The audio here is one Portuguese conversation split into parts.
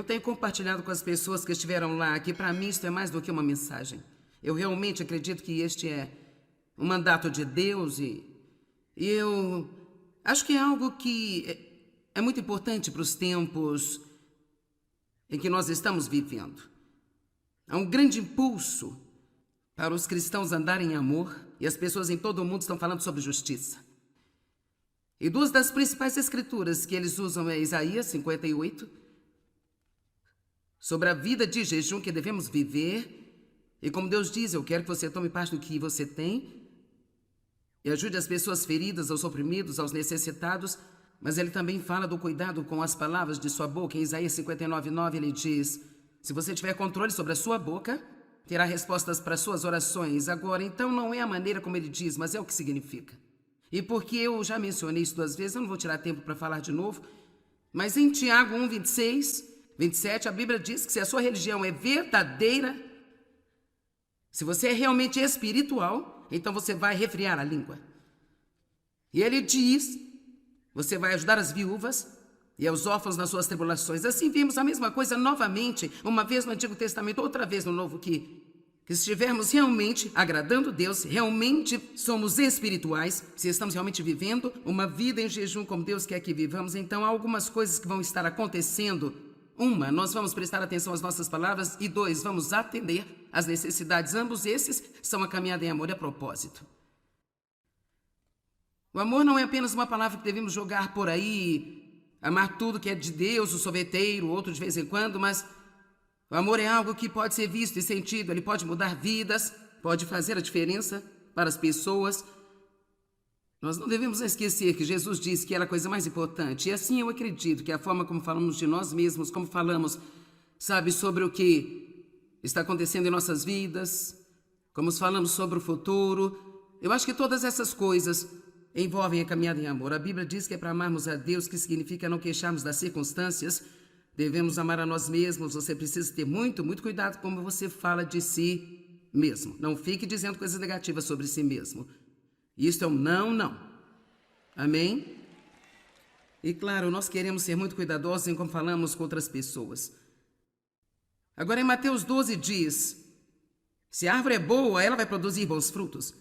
Eu tenho compartilhado com as pessoas que estiveram lá que para mim isso é mais do que uma mensagem. Eu realmente acredito que este é um mandato de Deus e eu acho que é algo que é muito importante para os tempos em que nós estamos vivendo. Há um grande impulso para os cristãos andarem em amor e as pessoas em todo o mundo estão falando sobre justiça. E duas das principais escrituras que eles usam é Isaías 58, sobre a vida de jejum que devemos viver. E como Deus diz, eu quero que você tome parte do que você tem e ajude as pessoas feridas, aos oprimidos, aos necessitados. Mas ele também fala do cuidado com as palavras de sua boca. Em Isaías 59:9 ele diz: se você tiver controle sobre a sua boca, terá respostas para suas orações. Agora, então não é a maneira como ele diz, mas é o que significa. E porque eu já mencionei isso 2 vezes, eu não vou tirar tempo para falar de novo, mas em Tiago 1:26, 27, a Bíblia diz que se a sua religião é verdadeira, se você é realmente espiritual, então você vai refrear a língua. E ele diz: você vai ajudar as viúvas e aos órfãos nas suas tribulações. Assim vimos a mesma coisa novamente, uma vez no Antigo Testamento, outra vez no Novo, que se estivermos realmente agradando Deus, realmente somos espirituais, se estamos realmente vivendo uma vida em jejum como Deus quer que vivamos, então há algumas coisas que vão estar acontecendo. Uma, nós vamos prestar atenção às nossas palavras e 2, vamos atender às necessidades. Ambos esses são a caminhada em amor e a propósito. O amor não é apenas uma palavra que devemos jogar por aí, amar tudo que é de Deus, o sorveteiro, outro de vez em quando, mas o amor é algo que pode ser visto e sentido, ele pode mudar vidas, pode fazer a diferença para as pessoas. Nós não devemos esquecer que Jesus disse que era a coisa mais importante, e assim eu acredito que a forma como falamos de nós mesmos, como falamos, sabe, sobre o que está acontecendo em nossas vidas, como falamos sobre o futuro, eu acho que todas essas coisas envolvem a caminhada em amor. A Bíblia diz que é para amarmos a Deus, que significa não queixarmos das circunstâncias. Devemos amar a nós mesmos. Você precisa ter muito cuidado como você fala de si mesmo. Não fique dizendo coisas negativas sobre si mesmo. Isso é um não. Amém? E claro, nós queremos ser muito cuidadosos em como falamos com outras pessoas. Agora em Mateus 12 diz: se a árvore é boa, ela vai produzir bons frutos.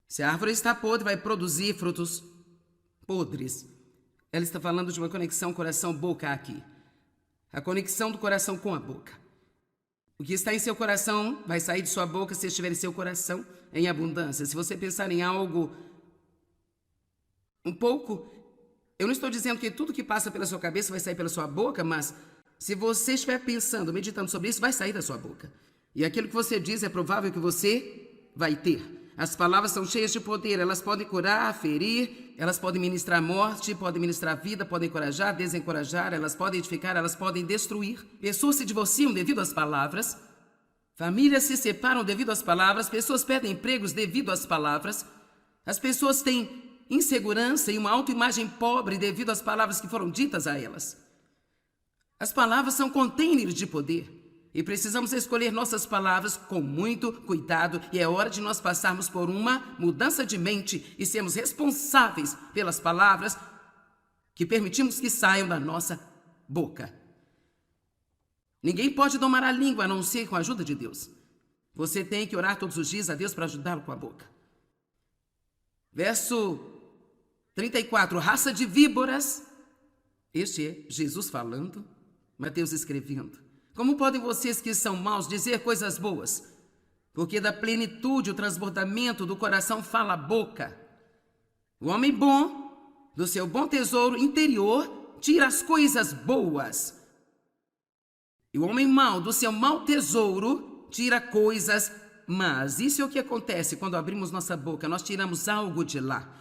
Se a árvore está podre, vai produzir frutos podres. Ela está falando de uma conexão coração-boca aqui. A conexão do coração com a boca. O que está em seu coração vai sair de sua boca se estiver em seu coração em abundância. Se você pensar em algo um pouco, eu não estou dizendo que tudo que passa pela sua cabeça vai sair pela sua boca, mas se você estiver pensando, meditando sobre isso, vai sair da sua boca. E aquilo que você diz é provável que você vai ter. As palavras são cheias de poder, elas podem curar, ferir, elas podem ministrar morte, podem ministrar vida, podem encorajar, desencorajar, elas podem edificar, elas podem destruir. Pessoas se divorciam devido às palavras, famílias se separam devido às palavras, pessoas perdem empregos devido às palavras, as pessoas têm insegurança e uma autoimagem pobre devido às palavras que foram ditas a elas. As palavras são containers de poder. E precisamos escolher nossas palavras com muito cuidado, e é hora de nós passarmos por uma mudança de mente e sermos responsáveis pelas palavras que permitimos que saiam da nossa boca. Ninguém pode domar a língua a não ser com a ajuda de Deus. Você tem que orar todos os dias a Deus para ajudá-lo com a boca. Verso 34, raça de víboras. Este é Jesus falando, Mateus escrevendo. Como podem vocês que são maus dizer coisas boas? Porque da plenitude, o transbordamento do coração fala a boca. O homem bom, do seu bom tesouro interior, tira as coisas boas. E o homem mau, do seu mau tesouro, tira coisas más. Isso é o que acontece quando abrimos nossa boca. Nós tiramos algo de lá.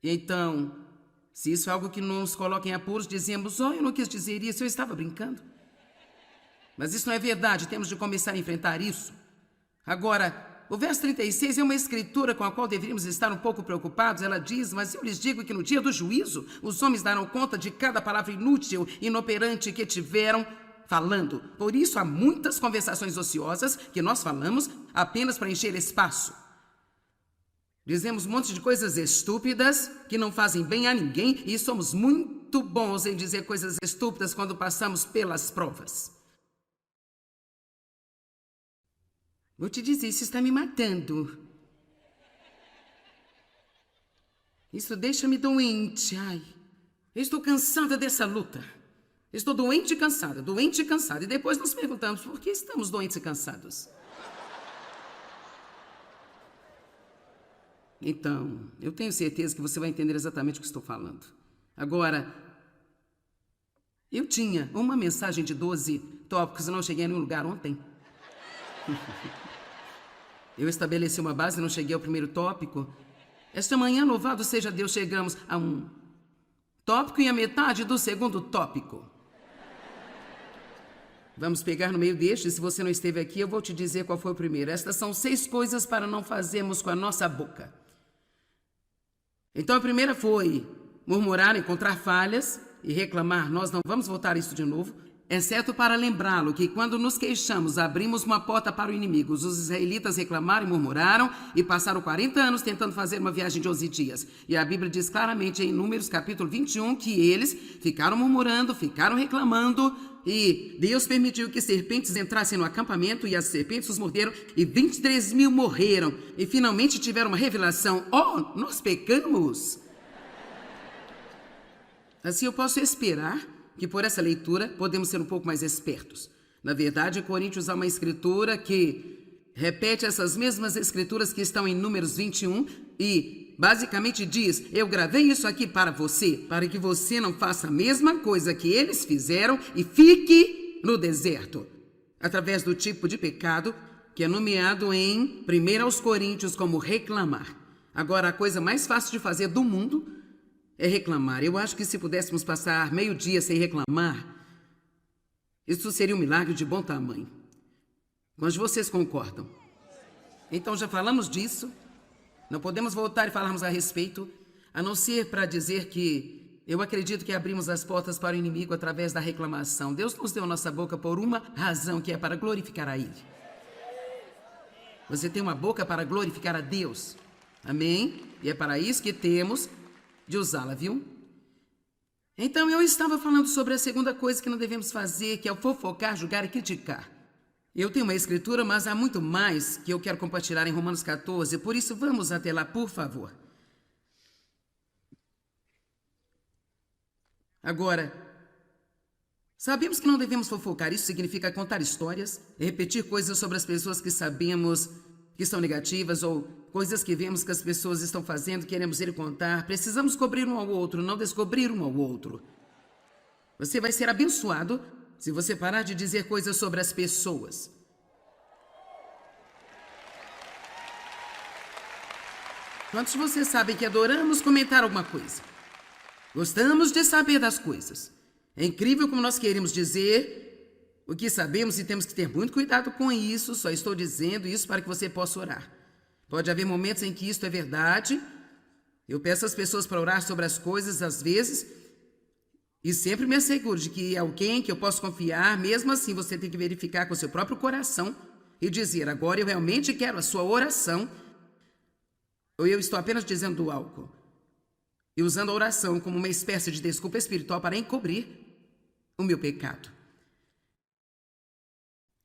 E então, se isso é algo que nos coloca em apuros, dizemos: eu não quis dizer isso, eu estava brincando. Mas isso não é verdade, temos de começar a enfrentar isso. Agora, o verso 36 é uma escritura com a qual deveríamos estar um pouco preocupados. Ela diz: mas eu lhes digo que no dia do juízo, os homens darão conta de cada palavra inútil, inoperante que tiveram falando. Por isso há muitas conversações ociosas que nós falamos apenas para encher espaço. Dizemos um monte de coisas estúpidas que não fazem bem a ninguém e somos muito muito bons em dizer coisas estúpidas quando passamos pelas provas. Vou te dizer, isso está me matando. Isso deixa-me doente. Ai, eu estou cansada dessa luta. Estou doente e cansada, doente e cansada. E depois nos perguntamos por que estamos doentes e cansados. Então, eu tenho certeza que você vai entender exatamente o que estou falando. Agora, eu tinha uma mensagem de 12 tópicos e não cheguei a nenhum lugar ontem. Eu estabeleci uma base e não cheguei ao primeiro tópico. Esta manhã, louvado seja Deus, chegamos a um tópico e a metade do segundo tópico. Vamos pegar no meio deste, se você não esteve aqui, eu vou te dizer qual foi o primeiro. Estas são 6 coisas para não fazermos com a nossa boca. Então a primeira foi murmurar, encontrar falhas e reclamar. Nós não vamos voltar a isso de novo, exceto para lembrá-lo que quando nos queixamos, abrimos uma porta para o inimigo. Os israelitas reclamaram e murmuraram e passaram 40 anos tentando fazer uma viagem de 11 dias. E a Bíblia diz claramente em Números capítulo 21 que eles ficaram murmurando, ficaram reclamando e Deus permitiu que serpentes entrassem no acampamento e as serpentes os morderam e 23 mil morreram. E finalmente tiveram uma revelação. Oh, nós pecamos! Assim eu posso esperar que por essa leitura podemos ser um pouco mais espertos. Na verdade, em Coríntios há uma escritura que repete essas mesmas escrituras que estão em Números 21 e basicamente diz: eu gravei isso aqui para você, para que você não faça a mesma coisa que eles fizeram e fique no deserto, através do tipo de pecado que é nomeado em 1 Coríntios como reclamar. Agora, a coisa mais fácil de fazer do mundo é reclamar. Eu acho que se pudéssemos passar meio-dia sem reclamar, isso seria um milagre de bom tamanho. Mas vocês concordam? Então já falamos disso. Não podemos voltar e falarmos a respeito, a não ser para dizer que eu acredito que abrimos as portas para o inimigo através da reclamação. Deus nos deu nossa boca por uma razão, que é para glorificar a Ele. Você tem uma boca para glorificar a Deus. Amém? E é para isso que temos de usá-la, viu? Então eu estava falando sobre a segunda coisa que não devemos fazer, que é o fofocar, julgar e criticar. Eu tenho uma escritura, mas há muito mais que eu quero compartilhar em Romanos 14, por isso vamos até lá, por favor. Agora, sabemos que não devemos fofocar. Isso significa contar histórias, repetir coisas sobre as pessoas que sabemos que são negativas ou coisas que vemos que as pessoas estão fazendo, queremos ir contar. Precisamos cobrir um ao outro, não descobrir um ao outro. Você vai ser abençoado se você parar de dizer coisas sobre as pessoas. Quantos de vocês sabem que adoramos comentar alguma coisa? Gostamos de saber das coisas. É incrível como nós queremos dizer o que sabemos e temos que ter muito cuidado com isso. Só estou dizendo isso para que você possa orar. Pode haver momentos em que isto é verdade. Eu peço às pessoas para orar sobre as coisas às vezes e sempre me asseguro de que é alguém que eu posso confiar. Mesmo assim, você tem que verificar com o seu próprio coração e dizer: agora eu realmente quero a sua oração, ou eu estou apenas dizendo algo e usando a oração como uma espécie de desculpa espiritual para encobrir o meu pecado.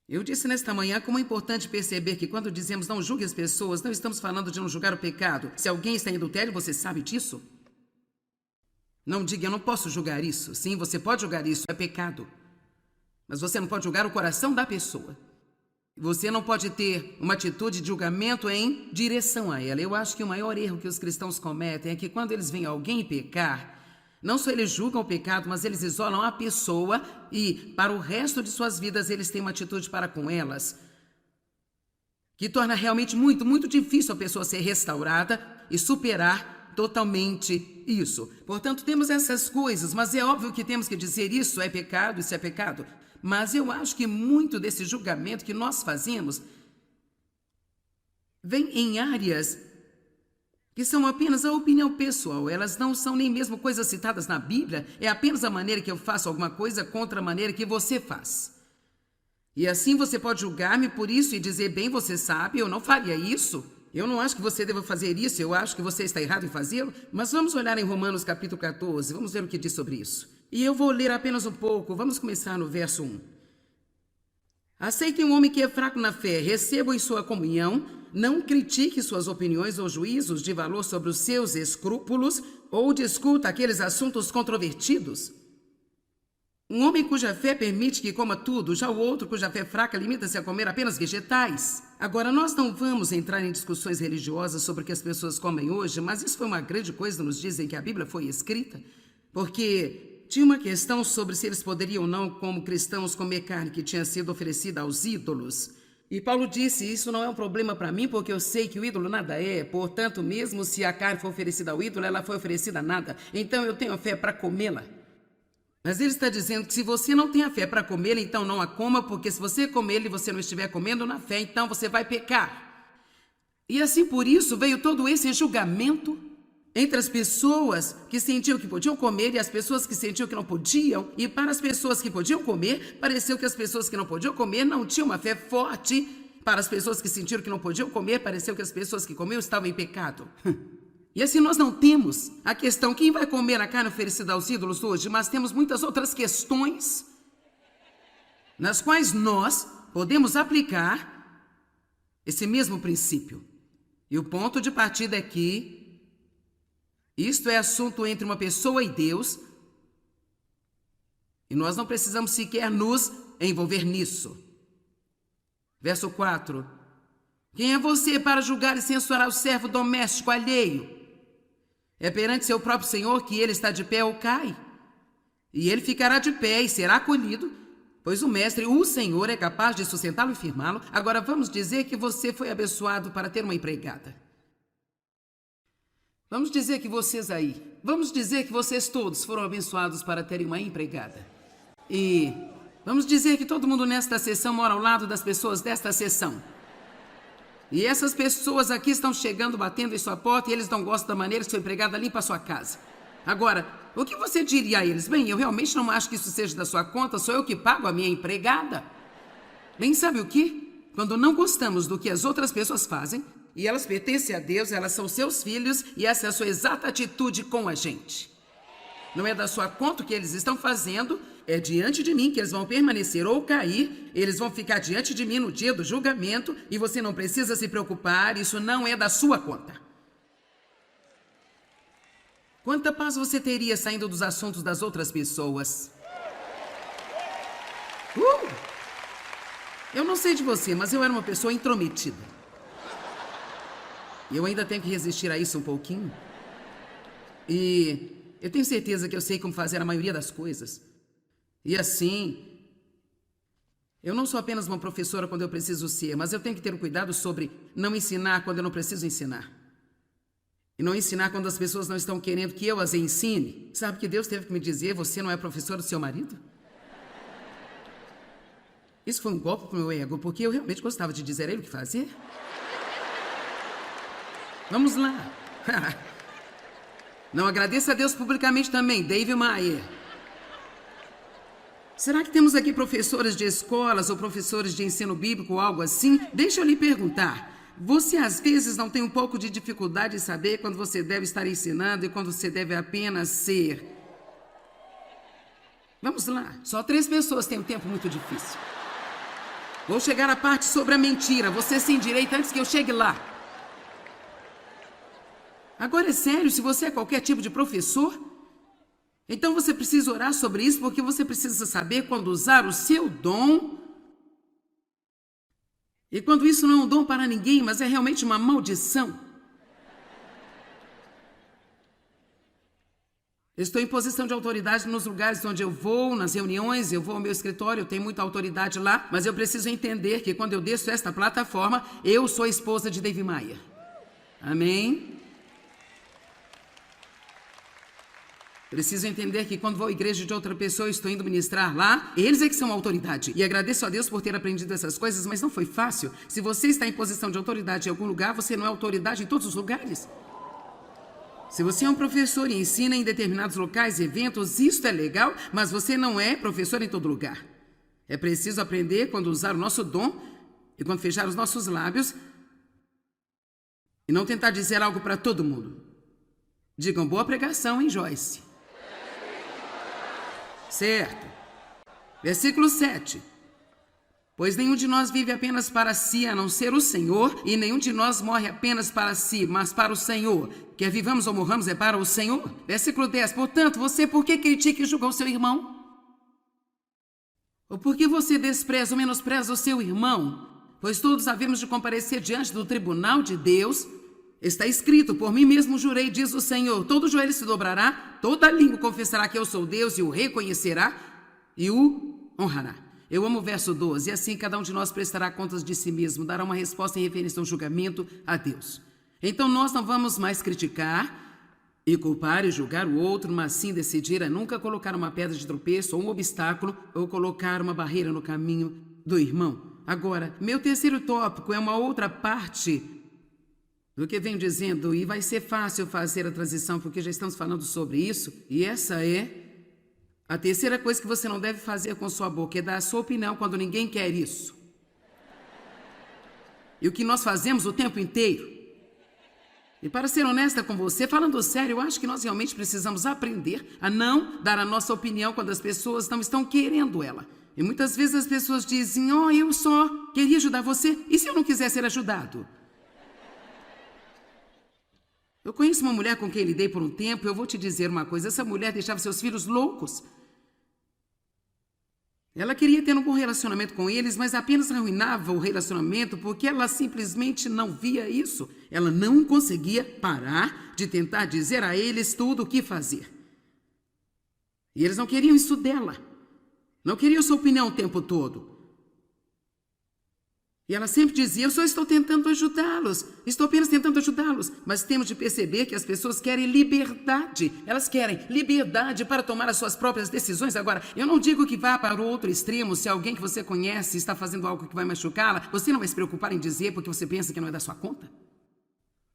Eu disse nesta manhã como é importante perceber que quando dizemos não julgue as pessoas, não estamos falando de não julgar o pecado. Se alguém está em adultério, você sabe disso? Não diga: eu não posso julgar isso. Sim, você pode julgar isso, é pecado. Mas você não pode julgar o coração da pessoa. Você não pode ter uma atitude de julgamento em direção a ela. Eu acho que o maior erro que os cristãos cometem é que quando eles veem alguém pecar, não só eles julgam o pecado, mas eles isolam a pessoa e, para o resto de suas vidas, eles têm uma atitude para com elas que torna realmente muito, muito difícil a pessoa ser restaurada e superar totalmente isso. Portanto, temos essas coisas, mas é óbvio que temos que dizer isso é pecado. Mas eu acho que muito desse julgamento que nós fazemos vem em áreas que são apenas a opinião pessoal. Elas não são nem mesmo coisas citadas na Bíblia, é apenas a maneira que eu faço alguma coisa contra a maneira que você faz. E assim você pode julgar-me por isso e dizer: bem, você sabe, eu não faria isso. Eu não acho que você deva fazer isso, eu acho que você está errado em fazê-lo, mas vamos olhar em Romanos capítulo 14, vamos ver o que diz sobre isso. E eu vou ler apenas um pouco, vamos começar no verso 1. Aceitem um homem que é fraco na fé, recebam em sua comunhão, não critique suas opiniões ou juízos de valor sobre os seus escrúpulos ou discuta aqueles assuntos controvertidos. Um homem cuja fé permite que coma tudo, já o outro cuja fé fraca limita-se a comer apenas vegetais. Agora, nós não vamos entrar em discussões religiosas sobre o que as pessoas comem hoje, mas isso foi uma grande coisa nos dizem que a Bíblia foi escrita, porque tinha uma questão sobre se eles poderiam ou não, como cristãos, comer carne que tinha sido oferecida aos ídolos. E Paulo disse, isso não é um problema para mim, porque eu sei que o ídolo nada é, portanto, mesmo se a carne for oferecida ao ídolo, ela foi oferecida a nada, então eu tenho fé para comê-la. Mas ele está dizendo que se você não tem a fé para comê-la, então não a coma, porque se você comer e você não estiver comendo na fé, então você vai pecar. E assim por isso veio todo esse julgamento entre as pessoas que sentiam que podiam comer e as pessoas que sentiam que não podiam. E para as pessoas que podiam comer, pareceu que as pessoas que não podiam comer não tinham uma fé forte. Para as pessoas que sentiram que não podiam comer, pareceu que as pessoas que comiam estavam em pecado. E assim nós não temos a questão, quem vai comer a carne oferecida aos ídolos hoje, mas temos muitas outras questões nas quais nós podemos aplicar esse mesmo princípio. E o ponto de partida é que isto é assunto entre uma pessoa e Deus, e nós não precisamos sequer nos envolver nisso. Verso 4. Quem é você para julgar e censurar o servo doméstico alheio? É perante seu próprio Senhor que ele está de pé ou cai. E ele ficará de pé e será acolhido, pois o mestre, o Senhor, é capaz de sustentá-lo e firmá-lo. Agora vamos dizer que você foi abençoado para ter uma empregada. Vamos dizer que vocês todos foram abençoados para terem uma empregada. E vamos dizer que todo mundo nesta sessão mora ao lado das pessoas desta sessão. E essas pessoas aqui estão chegando, batendo em sua porta, e eles não gostam da maneira que sua empregada limpa a sua casa. Agora, o que você diria a eles? Bem, eu realmente não acho que isso seja da sua conta, sou eu que pago a minha empregada. Bem, sabe o que? Quando não gostamos do que as outras pessoas fazem, e elas pertencem a Deus, elas são seus filhos, e essa é a sua exata atitude com a gente. Não é da sua conta o que eles estão fazendo, é diante de mim que eles vão permanecer ou cair, eles vão ficar diante de mim no dia do julgamento e você não precisa se preocupar, isso não é da sua conta. Quanta paz você teria saindo dos assuntos das outras pessoas? Eu não sei de você, mas eu era uma pessoa intrometida. E eu ainda tenho que resistir a isso um pouquinho. E eu tenho certeza que eu sei como fazer a maioria das coisas. E assim, eu não sou apenas uma professora quando eu preciso ser, mas eu tenho que ter um cuidado sobre não ensinar quando eu não preciso ensinar. E não ensinar quando as pessoas não estão querendo que eu as ensine. Sabe que Deus teve que me dizer, você não é professora do seu marido? Isso foi um golpe pro meu ego, porque eu realmente gostava de dizer a ele o que fazer. Vamos lá. Não agradeça a Deus publicamente também, Dave Maier. Será que temos aqui professores de escolas ou professores de ensino bíblico ou algo assim? Deixa eu lhe perguntar. Você às vezes não tem um pouco de dificuldade em saber quando você deve estar ensinando e quando você deve apenas ser? Vamos lá. Só 3 pessoas têm um tempo muito difícil. Vou chegar à parte sobre a mentira. Você se endireita antes que eu chegue lá. Agora é sério, se você é qualquer tipo de professor, então você precisa orar sobre isso, porque você precisa saber quando usar o seu dom. E quando isso não é um dom para ninguém, mas é realmente uma maldição. Estou em posição de autoridade nos lugares onde eu vou, nas reuniões, eu vou ao meu escritório, eu tenho muita autoridade lá, mas eu preciso entender que quando eu desço esta plataforma, eu sou a esposa de Dave Maier. Amém? Preciso entender que quando vou à igreja de outra pessoa e estou indo ministrar lá, eles é que são a autoridade. E agradeço a Deus por ter aprendido essas coisas, mas não foi fácil. Se você está em posição de autoridade em algum lugar, você não é autoridade em todos os lugares. Se você é um professor e ensina em determinados locais, eventos, isso é legal, mas você não é professor em todo lugar. É preciso aprender quando usar o nosso dom e quando fechar os nossos lábios E não tentar dizer algo para todo mundo. Digam boa pregação, hein, Joyce? Certo. Versículo 7. Pois nenhum de nós vive apenas para si, a não ser o Senhor, e nenhum de nós morre apenas para si, mas para o Senhor. Quer vivamos ou morramos, é para o Senhor. Versículo 10. Portanto, você por que critica e julga o seu irmão? Ou por que você despreza ou menospreza o seu irmão? Pois todos havemos de comparecer diante do tribunal de Deus. Está escrito, por mim mesmo jurei, diz o Senhor, todo joelho se dobrará, toda língua confessará que eu sou Deus e o reconhecerá e o honrará. Eu amo o verso 12, e assim cada um de nós prestará contas de si mesmo, dará uma resposta em referência ao julgamento a Deus. Então nós não vamos mais criticar e culpar e julgar o outro, mas sim decidir a nunca colocar uma pedra de tropeço ou um obstáculo ou colocar uma barreira no caminho do irmão. Agora, meu terceiro tópico é uma outra parte do que venho dizendo, e vai ser fácil fazer a transição, porque já estamos falando sobre isso, e essa é a terceira coisa que você não deve fazer com sua boca, é dar a sua opinião quando ninguém quer isso. E o que nós fazemos o tempo inteiro. E para ser honesta com você, falando sério, eu acho que nós realmente precisamos aprender a não dar a nossa opinião quando as pessoas não estão querendo ela. E muitas vezes as pessoas dizem, eu só queria ajudar você, e se eu não quiser ser ajudado? Eu conheço uma mulher com quem lidei por um tempo, e eu vou te dizer uma coisa, essa mulher deixava seus filhos loucos. Ela queria ter um bom relacionamento com eles, mas apenas arruinava o relacionamento porque ela simplesmente não via isso. Ela não conseguia parar de tentar dizer a eles tudo o que fazer. E eles não queriam isso dela. Não queriam sua opinião o tempo todo. E ela sempre dizia, eu só estou tentando ajudá-los, estou apenas tentando ajudá-los. Mas temos de perceber que as pessoas querem liberdade. Elas querem liberdade para tomar as suas próprias decisões. Agora, eu não digo que vá para o outro extremo. Se alguém que você conhece está fazendo algo que vai machucá-la, você não vai se preocupar em dizer porque você pensa que não é da sua conta.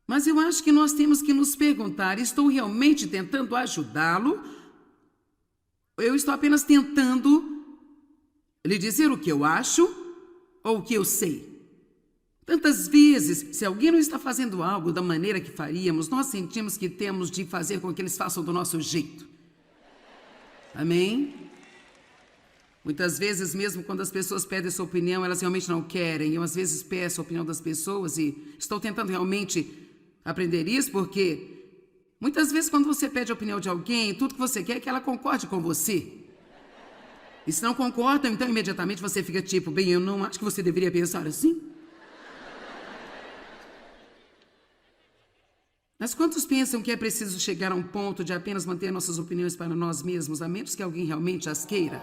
Mas eu acho que nós temos que nos perguntar, estou realmente tentando ajudá-lo? Eu estou apenas tentando lhe dizer o que eu acho ou o que eu sei. Tantas vezes, se alguém não está fazendo algo da maneira que faríamos, nós sentimos que temos de fazer com que eles façam do nosso jeito. Amém? Muitas vezes, mesmo quando as pessoas pedem sua opinião, elas realmente não querem. Eu, às vezes, peço a opinião das pessoas e estou tentando realmente aprender isso, porque muitas vezes, quando você pede a opinião de alguém, tudo que você quer é que ela concorde com você. E se não concordam, então imediatamente você fica tipo, bem, eu não acho que você deveria pensar assim. Mas quantos pensam que é preciso chegar a um ponto de apenas manter nossas opiniões para nós mesmos, a menos que alguém realmente as queira?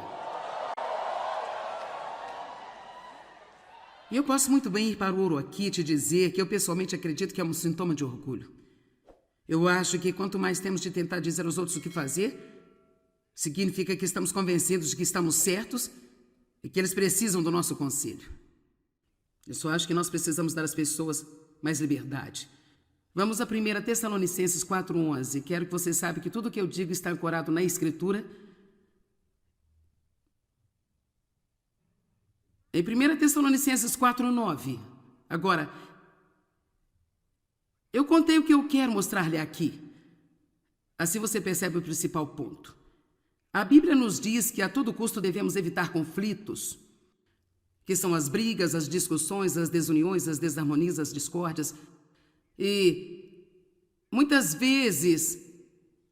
E eu posso muito bem ir para o ouro aqui e te dizer que eu pessoalmente acredito que é um sintoma de orgulho. Eu acho que quanto mais temos de tentar dizer aos outros o que fazer, significa que estamos convencidos de que estamos certos e que eles precisam do nosso conselho. Eu só acho que nós precisamos dar às pessoas mais liberdade. Vamos a 1 Tessalonicenses 4:11. Quero que você saiba que tudo o que eu digo está ancorado na Escritura. Em 1 Tessalonicenses 4:9. Agora, eu contei o que eu quero mostrar-lhe aqui. Assim você percebe o principal ponto. A Bíblia nos diz que a todo custo devemos evitar conflitos, que são as brigas, as discussões, as desuniões, as desarmonias, as discórdias. E muitas vezes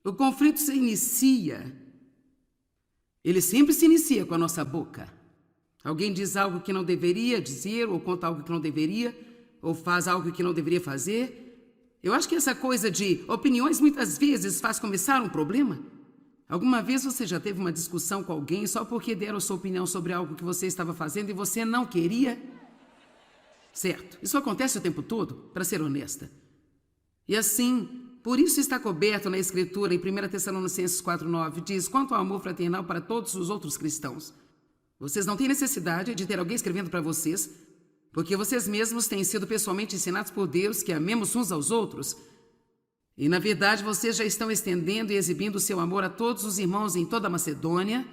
o conflito ele sempre se inicia com a nossa boca. Alguém diz algo que não deveria dizer, ou conta algo que não deveria, ou faz algo que não deveria fazer. Eu acho que essa coisa de opiniões muitas vezes faz começar um problema. Alguma vez você já teve uma discussão com alguém só porque deram sua opinião sobre algo que você estava fazendo e você não queria? Certo. Isso acontece o tempo todo, para ser honesta. E assim, por isso está coberto na Escritura, em 1 Tessalonicenses 4:9, diz, quanto ao amor fraternal para todos os outros cristãos. Vocês não têm necessidade de ter alguém escrevendo para vocês, porque vocês mesmos têm sido pessoalmente ensinados por Deus que amemos uns aos outros. E, na verdade, vocês já estão estendendo e exibindo o seu amor a todos os irmãos em toda a Macedônia.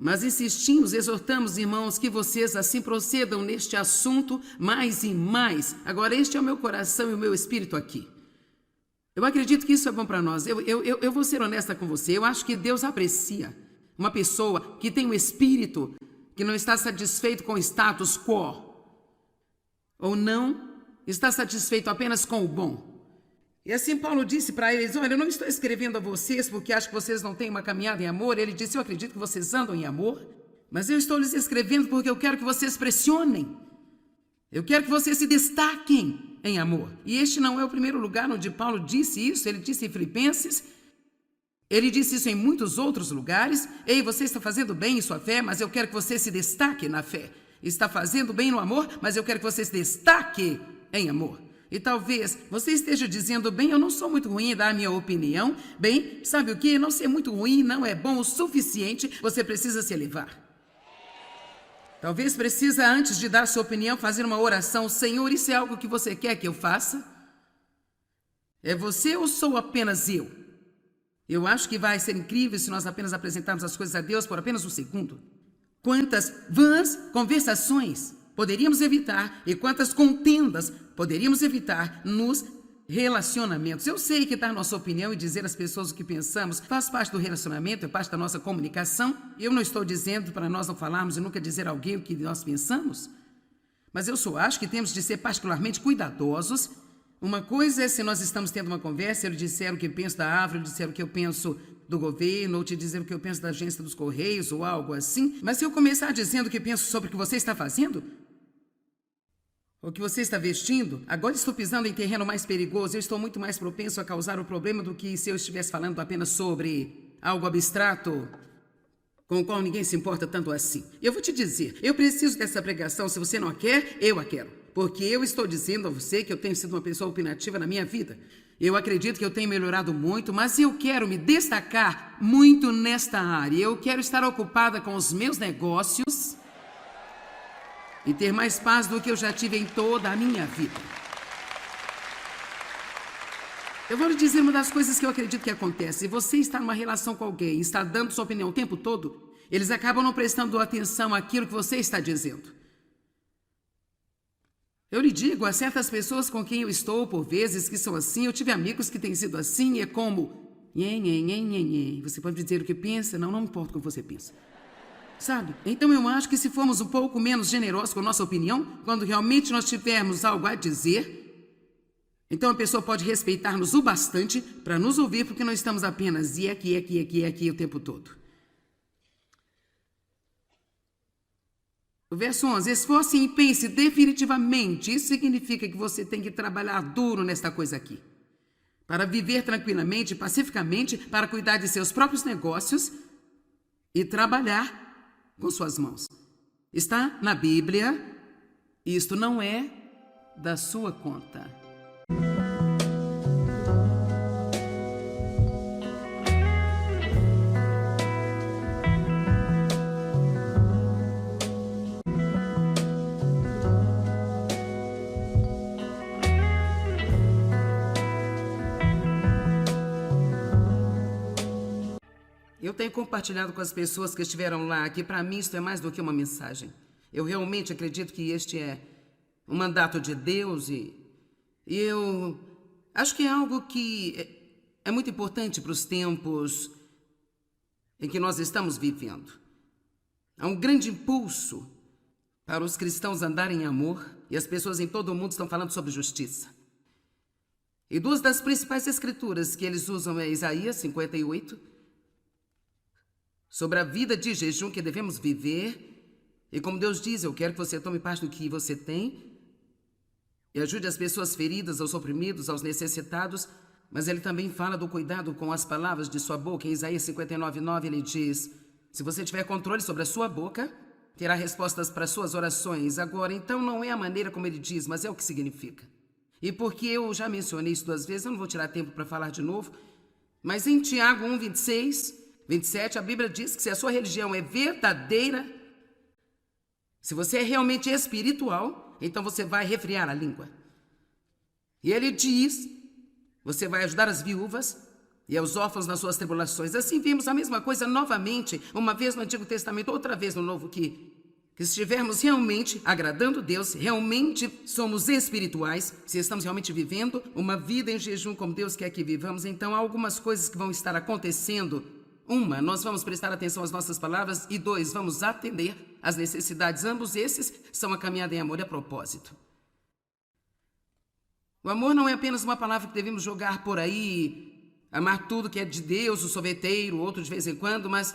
Mas insistimos, exortamos, irmãos, que vocês assim procedam neste assunto mais e mais. Agora, este é o meu coração e o meu espírito aqui. Eu acredito que isso é bom para nós. Eu vou ser honesta com você. Eu acho que Deus aprecia uma pessoa que tem um espírito que não está satisfeito com o status quo. Ou não está satisfeito apenas com o bom. E assim Paulo disse para eles, olha, eu não estou escrevendo a vocês porque acho que vocês não têm uma caminhada em amor. Ele disse, eu acredito que vocês andam em amor, mas eu estou lhes escrevendo porque eu quero que vocês pressionem. Eu quero que vocês se destaquem em amor. E este não é o primeiro lugar onde Paulo disse isso. Ele disse em Filipenses, ele disse isso em muitos outros lugares. Ei, você está fazendo bem em sua fé, mas eu quero que você se destaque na fé. Está fazendo bem no amor, mas eu quero que você se destaque em amor. E talvez você esteja dizendo, bem, eu não sou muito ruim em dar a minha opinião. Bem, sabe o que? Não ser muito ruim não é bom o suficiente. Você precisa se elevar. Talvez precisa, antes de dar sua opinião, fazer uma oração. Senhor, isso é algo que você quer que eu faça? É você ou sou apenas eu? Eu acho que vai ser incrível se nós apenas apresentarmos as coisas a Deus por apenas um segundo. Quantas vãs conversações poderíamos evitar e quantas contendas poderíamos evitar nos relacionamentos. Eu sei que dar nossa opinião e dizer às pessoas o que pensamos faz parte do relacionamento, é parte da nossa comunicação. Eu não estou dizendo para nós não falarmos e nunca dizer a alguém o que nós pensamos, mas eu só acho que temos de ser particularmente cuidadosos. Uma coisa é se nós estamos tendo uma conversa, eu disser o que penso da árvore, eu disser o que eu penso do governo, ou te dizer o que eu penso da agência dos Correios, ou algo assim. Mas se eu começar dizendo o que penso sobre o que você está fazendo, o que você está vestindo, agora estou pisando em terreno mais perigoso. Eu estou muito mais propenso a causar o problema do que se eu estivesse falando apenas sobre algo abstrato, com o qual ninguém se importa tanto assim. Eu vou te dizer, eu preciso dessa pregação. Se você não a quer, eu a quero. Porque eu estou dizendo a você que eu tenho sido uma pessoa opinativa na minha vida. Eu acredito que eu tenho melhorado muito, mas eu quero me destacar muito nesta área. Eu quero estar ocupada com os meus negócios e ter mais paz do que eu já tive em toda a minha vida. Eu vou lhe dizer uma das coisas que eu acredito que acontece. Se você está numa relação com alguém, está dando sua opinião o tempo todo, eles acabam não prestando atenção àquilo que você está dizendo. Eu lhe digo, há certas pessoas com quem eu estou, por vezes, que são assim. Eu tive amigos que têm sido assim, e é como... Você pode dizer o que pensa? Não importa o que você pensa. Sabe? Então eu acho que se formos um pouco menos generosos com a nossa opinião, quando realmente nós tivermos algo a dizer, então a pessoa pode respeitar-nos o bastante para nos ouvir, porque não estamos apenas aqui o tempo todo. O verso 11, esforce e pense definitivamente. Isso significa que você tem que trabalhar duro nesta coisa aqui. Para viver tranquilamente, pacificamente, para cuidar de seus próprios negócios e trabalhar com suas mãos. Está na Bíblia, isto não é da sua conta. Eu tenho compartilhado com as pessoas que estiveram lá que para mim isso é mais do que uma mensagem. Eu realmente acredito que este é um mandato de Deus e eu acho que é algo que é muito importante para os tempos em que nós estamos vivendo. Há um grande impulso para os cristãos andarem em amor e as pessoas em todo o mundo estão falando sobre justiça. E duas das principais escrituras que eles usam é Isaías 58, sobre a vida de jejum que devemos viver. E como Deus diz, eu quero que você tome parte do que você tem e ajude as pessoas feridas, aos oprimidos, aos necessitados. Mas ele também fala do cuidado com as palavras de sua boca. Em Isaías 59:9 ele diz, se você tiver controle sobre a sua boca, terá respostas para suas orações. Agora, então não é a maneira como ele diz, mas é o que significa. E porque eu já mencionei isso 2 vezes, eu não vou tirar tempo para falar de novo, mas em Tiago 1:26-27, a Bíblia diz que se a sua religião é verdadeira, se você é realmente espiritual, então você vai refrear a língua. E ele diz, você vai ajudar as viúvas e aos órfãos nas suas tribulações. Assim vimos a mesma coisa novamente, uma vez no Antigo Testamento, outra vez no Novo, que se estivermos realmente agradando Deus, realmente somos espirituais, se estamos realmente vivendo uma vida em jejum como Deus quer que vivamos, então há algumas coisas que vão estar acontecendo. Uma, nós vamos prestar atenção às nossas palavras, e dois, vamos atender às necessidades. Ambos esses são a caminhada em amor e a propósito. O amor não é apenas uma palavra que devemos jogar por aí, amar tudo que é de Deus, o sorveteiro, outro de vez em quando, mas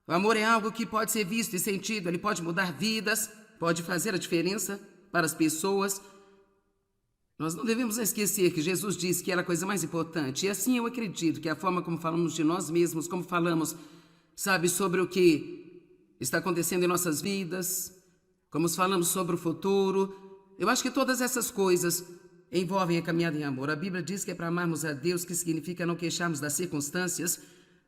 o amor é algo que pode ser visto e sentido, ele pode mudar vidas, pode fazer a diferença para as pessoas. Nós não devemos esquecer que Jesus disse que era a coisa mais importante, e assim eu acredito que a forma como falamos de nós mesmos, como falamos, sabe, sobre o que está acontecendo em nossas vidas, como falamos sobre o futuro, eu acho que todas essas coisas envolvem a caminhada em amor. A Bíblia diz que é para amarmos a Deus, que significa não queixarmos das circunstâncias,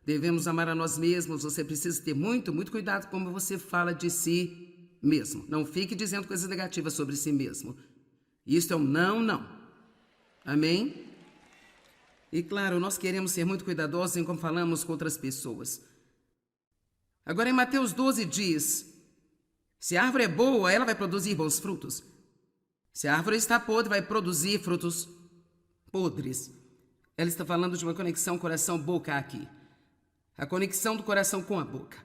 devemos amar a nós mesmos. Você precisa ter muito cuidado como você fala de si mesmo. Não fique dizendo coisas negativas sobre si mesmo. Isto é um não. Amém? E claro, nós queremos ser muito cuidadosos em como falamos com outras pessoas. Agora em Mateus 12 diz, se a árvore é boa, ela vai produzir bons frutos. Se a árvore está podre, vai produzir frutos podres. Ela está falando de uma conexão coração-boca aqui. A conexão do coração com a boca.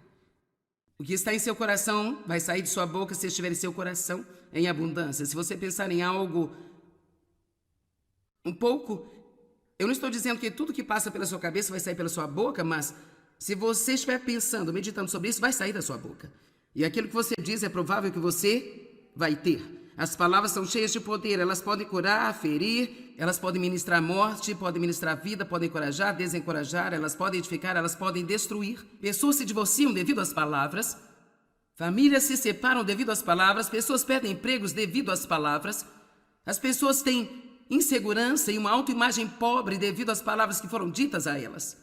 O que está em seu coração vai sair de sua boca se estiver em seu coração em abundância. Se você pensar em algo um pouco, eu não estou dizendo que tudo que passa pela sua cabeça vai sair pela sua boca, mas se você estiver pensando, meditando sobre isso, vai sair da sua boca. E aquilo que você diz é provável que você vai ter. As palavras são cheias de poder, elas podem curar, ferir, elas podem ministrar morte, podem ministrar vida, podem encorajar, desencorajar, elas podem edificar, elas podem destruir. Pessoas se divorciam devido às palavras, famílias se separam devido às palavras, pessoas perdem empregos devido às palavras, as pessoas têm insegurança e uma autoimagem pobre devido às palavras que foram ditas a elas.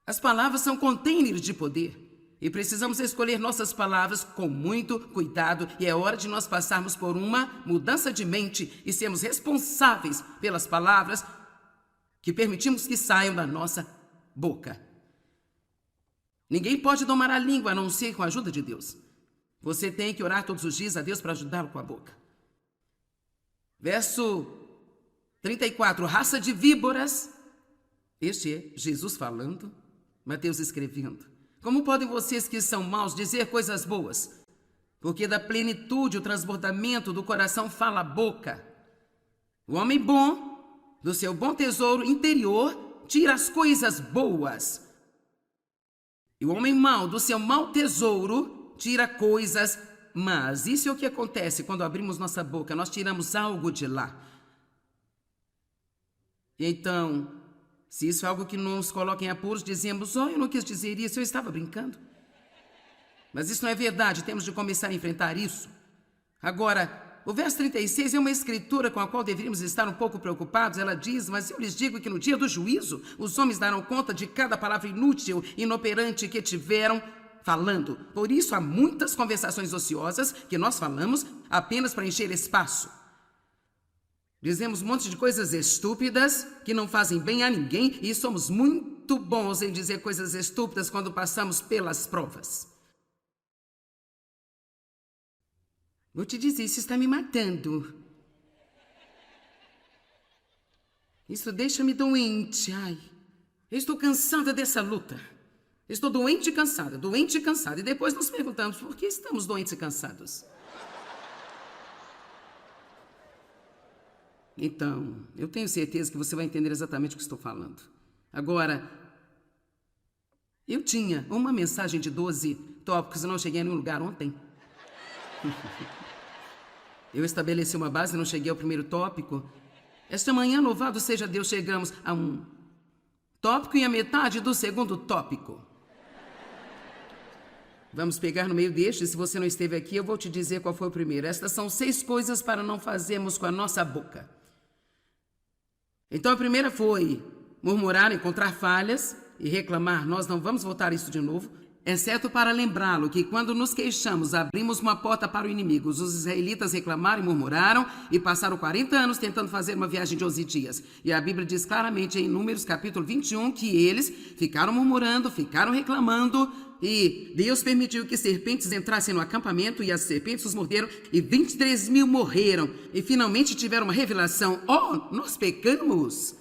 As palavras são containers de poder. E precisamos escolher nossas palavras com muito cuidado, e é hora de nós passarmos por uma mudança de mente e sermos responsáveis pelas palavras que permitimos que saiam da nossa boca. Ninguém pode domar a língua a não ser com a ajuda de Deus. Você tem que orar todos os dias a Deus para ajudá-lo com a boca. Verso 34, raça de víboras. Este é Jesus falando, Mateus escrevendo. Como podem vocês que são maus dizer coisas boas? Porque da plenitude, o transbordamento do coração fala a boca. O homem bom, do seu bom tesouro interior, tira as coisas boas. E o homem mau, do seu mau tesouro, tira coisas más. Isso é o que acontece quando abrimos nossa boca. Nós tiramos algo de lá. E então, se isso é algo que nos coloca em apuros, dizemos, eu não quis dizer isso, eu estava brincando. Mas isso não é verdade, temos de começar a enfrentar isso. Agora, o verso 36 é uma escritura com a qual deveríamos estar um pouco preocupados. Ela diz, mas eu lhes digo que no dia do juízo, os homens darão conta de cada palavra inútil, inoperante que tiveram falando. Por isso, há muitas conversações ociosas que nós falamos apenas para encher espaço. Dizemos um monte de coisas estúpidas que não fazem bem a ninguém e somos muito bons em dizer coisas estúpidas quando passamos pelas provas. Vou te dizer, isso está me matando. Isso deixa-me doente. Ai, eu estou cansada dessa luta. Estou doente e cansada. E depois nos perguntamos por que estamos doentes e cansados. Então, eu tenho certeza que você vai entender exatamente o que estou falando. Agora, eu tinha uma mensagem de 12 tópicos e não cheguei a nenhum lugar ontem. Eu estabeleci uma base e não cheguei ao primeiro tópico. Esta manhã, louvado seja Deus, chegamos a um tópico e a metade do segundo tópico. Vamos pegar no meio deste, se você não esteve aqui, eu vou te dizer qual foi o primeiro. Estas são 6 coisas para não fazermos com a nossa boca. Então a primeira foi murmurar, encontrar falhas e reclamar. Nós não vamos voltar isso de novo. exceto para lembrá-lo que quando nos queixamos, abrimos uma porta para o inimigo. Os israelitas reclamaram e murmuraram e passaram 40 anos tentando fazer uma viagem de 11 dias. E a Bíblia diz claramente em Números capítulo 21 que eles ficaram murmurando, ficaram reclamando e Deus permitiu que serpentes entrassem no acampamento e as serpentes os morderam e 23 mil morreram e finalmente tiveram uma revelação. Oh, nós pecamos!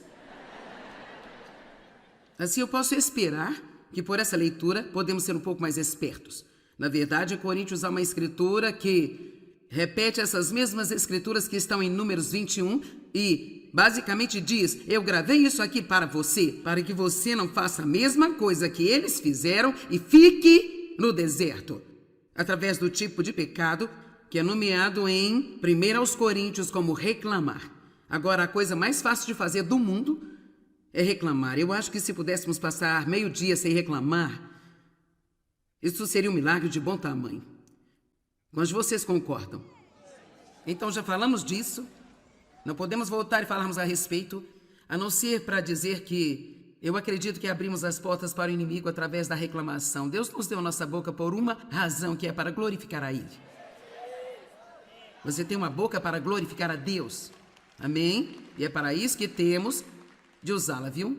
Assim eu posso esperar que por essa leitura podemos ser um pouco mais espertos. Na verdade, Coríntios há uma escritura que repete essas mesmas escrituras que estão em Números 21 e basicamente diz: eu gravei isso aqui para você, para que você não faça a mesma coisa que eles fizeram e fique no deserto, através do tipo de pecado que é nomeado em 1 Coríntios como reclamar. Agora, a coisa mais fácil de fazer do mundo é reclamar. Eu acho que se pudéssemos passar meio-dia sem reclamar, isso seria um milagre de bom tamanho. Mas vocês concordam? Então já falamos disso. Não podemos voltar e falarmos a respeito, a não ser para dizer que eu acredito que abrimos as portas para o inimigo através da reclamação. Deus nos deu nossa boca por uma razão, que é para glorificar a Ele. Você tem uma boca para glorificar a Deus. Amém? E é para isso que temos de usá-la, viu?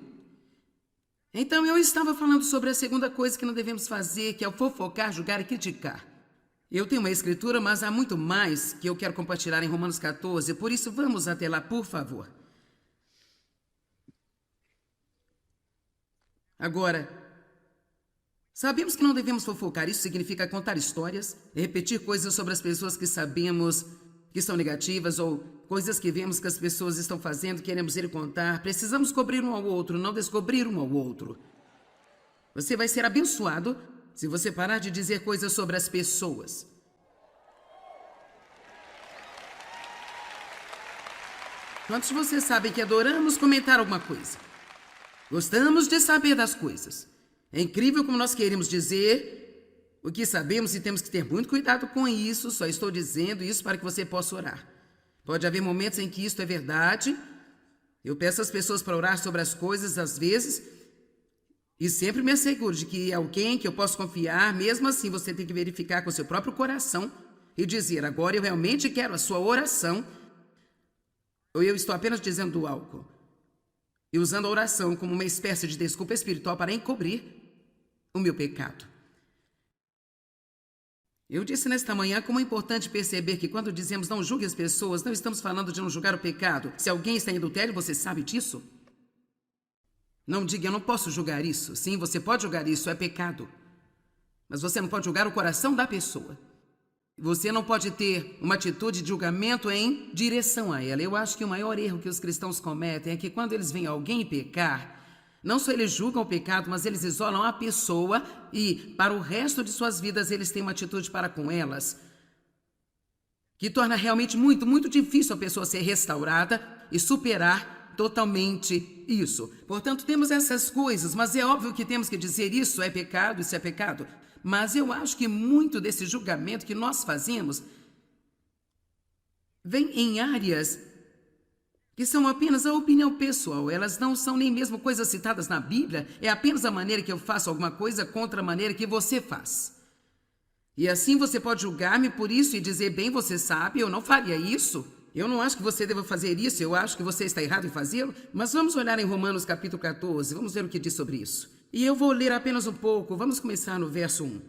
Então eu estava falando sobre a segunda coisa que não devemos fazer, que é o fofocar, julgar e criticar. Eu tenho uma escritura, mas há muito mais que eu quero compartilhar em Romanos 14, por isso vamos até lá, por favor. Agora, sabemos que não devemos fofocar. Isso significa contar histórias, repetir coisas sobre as pessoas que sabemos que são negativas ou coisas que vemos que as pessoas estão fazendo, queremos ir contar. Precisamos cobrir um ao outro, não descobrir um ao outro. Você vai ser abençoado se você parar de dizer coisas sobre as pessoas. Quantos de vocês sabem que adoramos comentar alguma coisa? Gostamos de saber das coisas. É incrível como nós queremos dizer o que sabemos e temos que ter muito cuidado com isso. Só estou dizendo isso para que você possa orar. Pode haver momentos em que isto é verdade. Eu peço às pessoas para orar sobre as coisas às vezes e sempre me asseguro de que é alguém que eu posso confiar. Mesmo assim, você tem que verificar com o seu próprio coração e dizer: agora eu realmente quero a sua oração, ou eu estou apenas dizendo algo e usando a oração como uma espécie de desculpa espiritual para encobrir o meu pecado. Eu disse nesta manhã como é importante perceber que quando dizemos não julgue as pessoas, não estamos falando de não julgar o pecado. Se alguém está em adultério, você sabe disso? Não diga: eu não posso julgar isso. Sim, você pode julgar isso, é pecado. Mas você não pode julgar o coração da pessoa. Você não pode ter uma atitude de julgamento em direção a ela. Eu acho que o maior erro que os cristãos cometem é que quando eles veem alguém pecar, não só eles julgam o pecado, mas eles isolam a pessoa e, para o resto de suas vidas, eles têm uma atitude para com elas que torna realmente muito, muito difícil a pessoa ser restaurada e superar totalmente isso. Portanto, temos essas coisas, mas é óbvio que temos que dizer isso é pecado, isso é pecado. Mas eu acho que muito desse julgamento que nós fazemos vem em áreas que são apenas a opinião pessoal. Elas não são nem mesmo coisas citadas na Bíblia, é apenas a maneira que eu faço alguma coisa contra a maneira que você faz. E assim você pode julgar-me por isso e dizer: bem, você sabe, eu não faria isso. Eu não acho que você deva fazer isso, eu acho que você está errado em fazê-lo. Mas vamos olhar em Romanos capítulo 14, vamos ver o que diz sobre isso. E eu vou ler apenas um pouco, vamos começar no verso 1.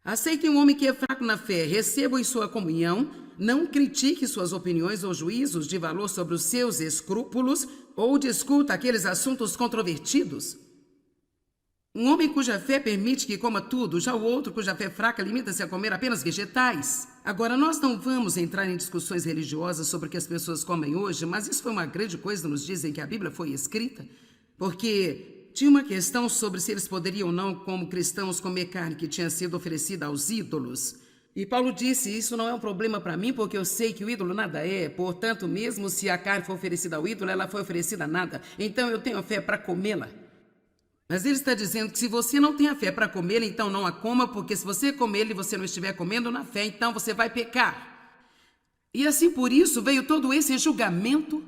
Aceite um homem que é fraco na fé, receba em sua comunhão, não critique suas opiniões ou juízos de valor sobre os seus escrúpulos ou discuta aqueles assuntos controvertidos. Um homem cuja fé permite que coma tudo, já o outro cuja fé fraca limita-se a comer apenas vegetais. Agora, nós não vamos entrar em discussões religiosas sobre o que as pessoas comem hoje, mas isso foi uma grande coisa nos dizem que a Bíblia foi escrita, porque tinha uma questão sobre se eles poderiam ou não, como cristãos, comer carne que tinha sido oferecida aos ídolos. E Paulo disse: isso não é um problema para mim, porque eu sei que o ídolo nada é. Portanto, mesmo se a carne for oferecida ao ídolo, ela foi oferecida a nada. Então eu tenho fé para comê-la. Mas ele está dizendo que se você não tem a fé para comê-la, então não a coma, porque se você comer e você não estiver comendo na fé, então você vai pecar. E assim por isso veio todo esse julgamento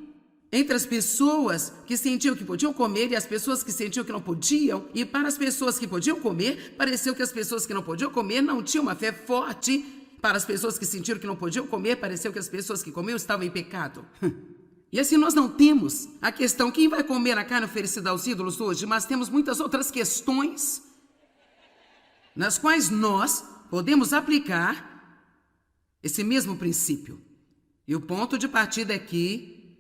entre as pessoas que sentiam que podiam comer e as pessoas que sentiam que não podiam. E para as pessoas que podiam comer, pareceu que as pessoas que não podiam comer não tinham uma fé forte. Para as pessoas que sentiram que não podiam comer, pareceu que as pessoas que comiam estavam em pecado. E assim nós não temos a questão quem vai comer a carne oferecida aos ídolos hoje, mas temos muitas outras questões nas quais nós podemos aplicar esse mesmo princípio. E o ponto de partida é que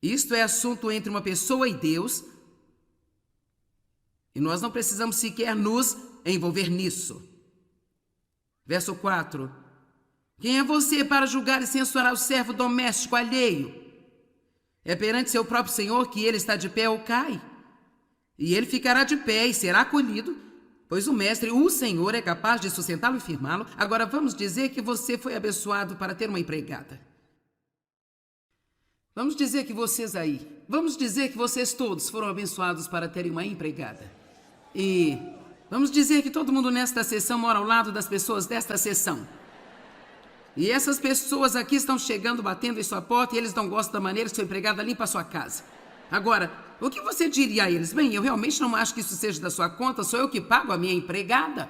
isto é assunto entre uma pessoa e Deus, e nós não precisamos sequer nos envolver nisso. Verso 4. Quem é você para julgar e censurar o servo doméstico alheio? É perante seu próprio Senhor que ele está de pé ou cai. E ele ficará de pé e será acolhido, pois o mestre, o Senhor, é capaz de sustentá-lo e firmá-lo. Agora vamos dizer que você foi abençoado para ter uma empregada. Vamos dizer que vocês todos foram abençoados para terem uma empregada. E vamos dizer que todo mundo nesta sessão mora ao lado das pessoas desta sessão. E essas pessoas aqui estão chegando, batendo em sua porta, e eles não gostam da maneira que sua empregada limpa a sua casa. Agora, o que você diria a eles? Bem, eu realmente não acho que isso seja da sua conta, sou eu que pago a minha empregada.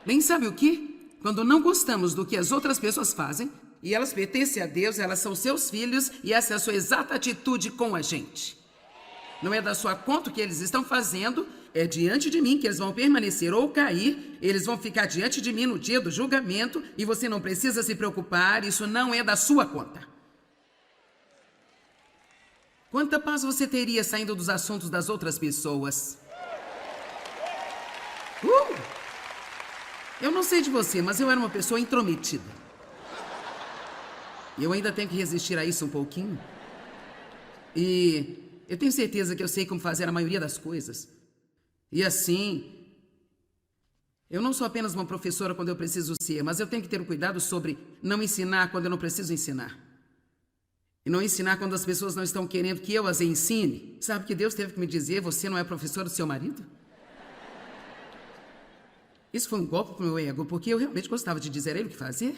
Bem, sabe o que? Quando não gostamos do que as outras pessoas fazem, e elas pertencem a Deus, elas são seus filhos, e essa é a sua exata atitude com a gente. Não é da sua conta o que eles estão fazendo, é diante de mim que eles vão permanecer ou cair, eles vão ficar diante de mim no dia do julgamento, e você não precisa se preocupar, isso não é da sua conta. Quanta paz você teria saindo dos assuntos das outras pessoas? Eu não sei de você, mas eu era uma pessoa intrometida. E eu ainda tenho que resistir a isso um pouquinho. E eu tenho certeza que eu sei como fazer a maioria das coisas. E assim, eu não sou apenas uma professora quando eu preciso ser, mas eu tenho que ter um cuidado sobre não ensinar quando eu não preciso ensinar. E não ensinar quando as pessoas não estão querendo que eu as ensine. Sabe que Deus teve que me dizer, você não é professora do seu marido? Isso foi um golpe pro meu ego, porque eu realmente gostava de dizer a ele o que fazer.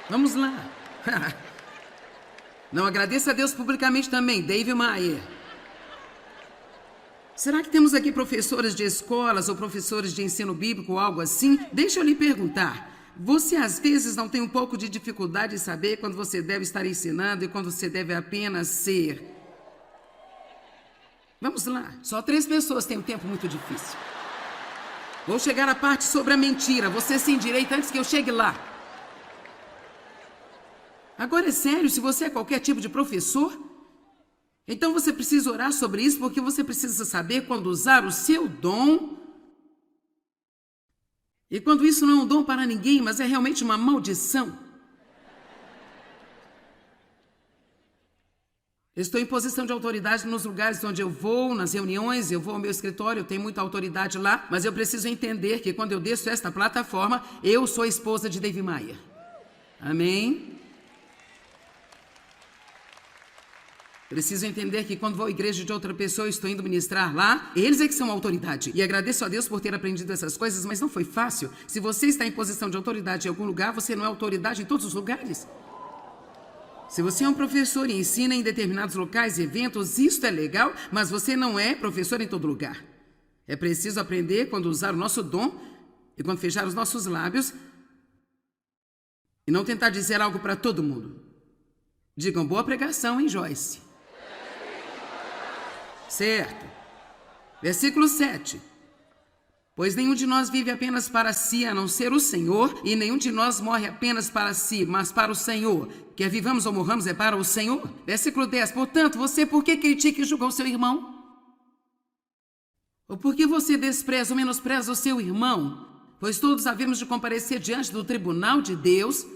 Vamos lá. Não agradeça a Deus publicamente também, Dave Maier. Será que temos aqui professores de escolas ou professores de ensino bíblico ou algo assim? Deixa eu lhe perguntar. Você às vezes não tem um pouco de dificuldade em saber quando você deve estar ensinando e quando você deve apenas ser? Vamos lá. Só 3 pessoas têm um tempo muito difícil. Vou chegar à parte sobre a mentira. Você se endireita antes que eu chegue lá. Agora é sério, se você é qualquer tipo de professor, então você precisa orar sobre isso, porque você precisa saber quando usar o seu dom. E quando isso não é um dom para ninguém, mas é realmente uma maldição. Eu estou em posição de autoridade nos lugares onde eu vou, nas reuniões, eu vou ao meu escritório, eu tenho muita autoridade lá, mas eu preciso entender que quando eu desço esta plataforma, eu sou a esposa de Dave Maier. Amém? Preciso entender que quando vou à igreja de outra pessoa e estou indo ministrar lá, eles é que são a autoridade. E agradeço a Deus por ter aprendido essas coisas, mas não foi fácil. Se você está em posição de autoridade em algum lugar, você não é autoridade em todos os lugares. Se você é um professor e ensina em determinados locais e eventos, isso é legal, mas você não é professor em todo lugar. É preciso aprender quando usar o nosso dom e quando fechar os nossos lábios e não tentar dizer algo para todo mundo. Digam boa pregação, hein, Joyce? Certo. Versículo 7. Pois nenhum de nós vive apenas para si, a não ser o Senhor, e nenhum de nós morre apenas para si, mas para o Senhor. Quer vivamos ou morramos, é para o Senhor. Versículo 10. Portanto, você por que critica e julga o seu irmão? Ou por que você despreza ou menospreza o seu irmão? Pois todos havemos de comparecer diante do tribunal de Deus.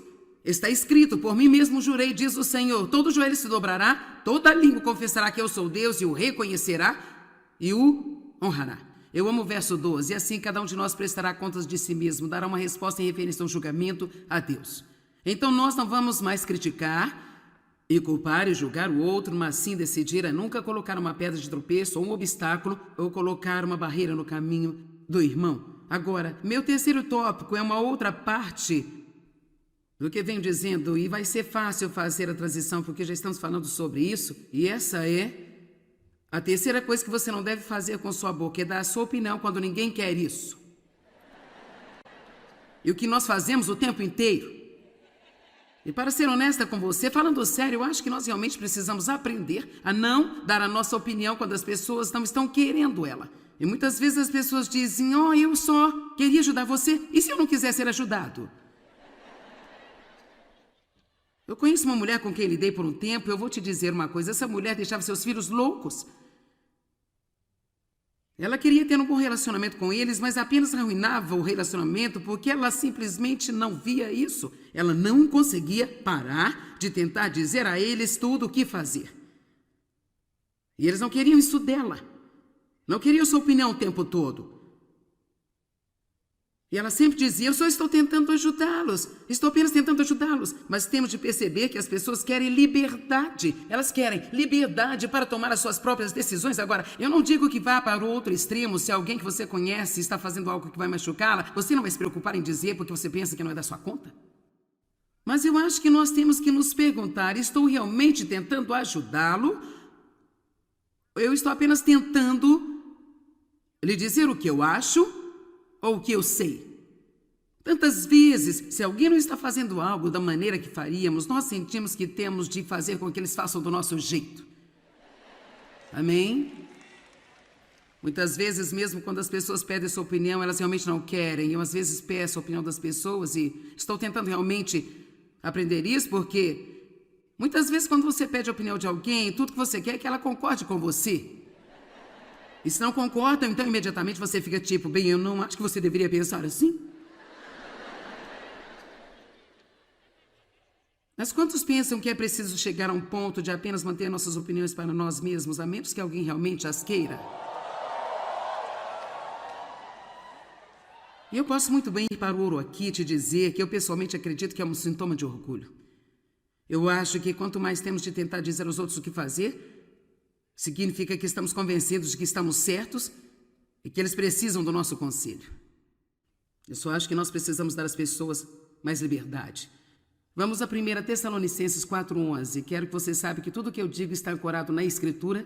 Está escrito, por mim mesmo jurei, diz o Senhor, todo joelho se dobrará, toda língua confessará que eu sou Deus e o reconhecerá e o honrará. Eu amo o verso 12, e assim cada um de nós prestará contas de si mesmo, dará uma resposta em referência ao julgamento a Deus. Então nós não vamos mais criticar e culpar e julgar o outro, mas sim decidir a nunca colocar uma pedra de tropeço ou um obstáculo ou colocar uma barreira no caminho do irmão. Agora, meu terceiro tópico é uma outra parte do que venho dizendo, e vai ser fácil fazer a transição, porque já estamos falando sobre isso, e essa é a terceira coisa que você não deve fazer com sua boca, é dar a sua opinião quando ninguém quer isso. E o que nós fazemos o tempo inteiro. E para ser honesta com você, falando sério, eu acho que nós realmente precisamos aprender a não dar a nossa opinião quando as pessoas não estão querendo ela. E muitas vezes as pessoas dizem, eu só queria ajudar você, e se eu não quiser ser ajudado? Eu conheço uma mulher com quem lidei por um tempo, eu vou te dizer uma coisa, essa mulher deixava seus filhos loucos. Ela queria ter um bom relacionamento com eles, mas apenas arruinava o relacionamento porque ela simplesmente não via isso. Ela não conseguia parar de tentar dizer a eles tudo o que fazer. E eles não queriam isso dela. Não queriam sua opinião o tempo todo. E ela sempre dizia, eu só estou tentando ajudá-los. Estou apenas tentando ajudá-los. Mas temos de perceber que as pessoas querem liberdade. Elas querem liberdade para tomar as suas próprias decisões. Agora, eu não digo que vá para o outro extremo. Se alguém que você conhece está fazendo algo que vai machucá-la, você não vai se preocupar em dizer porque você pensa que não é da sua conta. Mas eu acho que nós temos que nos perguntar, estou realmente tentando ajudá-lo? Eu estou apenas tentando lhe dizer o que eu acho ou o que eu sei. Tantas vezes, se alguém não está fazendo algo da maneira que faríamos, nós sentimos que temos de fazer com que eles façam do nosso jeito. Amém? Muitas vezes, mesmo quando as pessoas pedem sua opinião, elas realmente não querem. Eu, às vezes, peço a opinião das pessoas e estou tentando realmente aprender isso, porque muitas vezes, quando você pede a opinião de alguém, tudo que você quer é que ela concorde com você. E se não concordam, então imediatamente você fica tipo, bem, eu não acho que você deveria pensar assim. Mas quantos pensam que é preciso chegar a um ponto de apenas manter nossas opiniões para nós mesmos, a menos que alguém realmente as queira? E eu posso muito bem ir para o ouro aqui e te dizer que eu pessoalmente acredito que é um sintoma de orgulho. Eu acho que quanto mais temos de tentar dizer aos outros o que fazer, significa que estamos convencidos de que estamos certos e que eles precisam do nosso conselho. Eu só acho que nós precisamos dar às pessoas mais liberdade. Vamos a 1 Tessalonicenses 4:11. Quero que você saiba que tudo o que eu digo está ancorado na Escritura.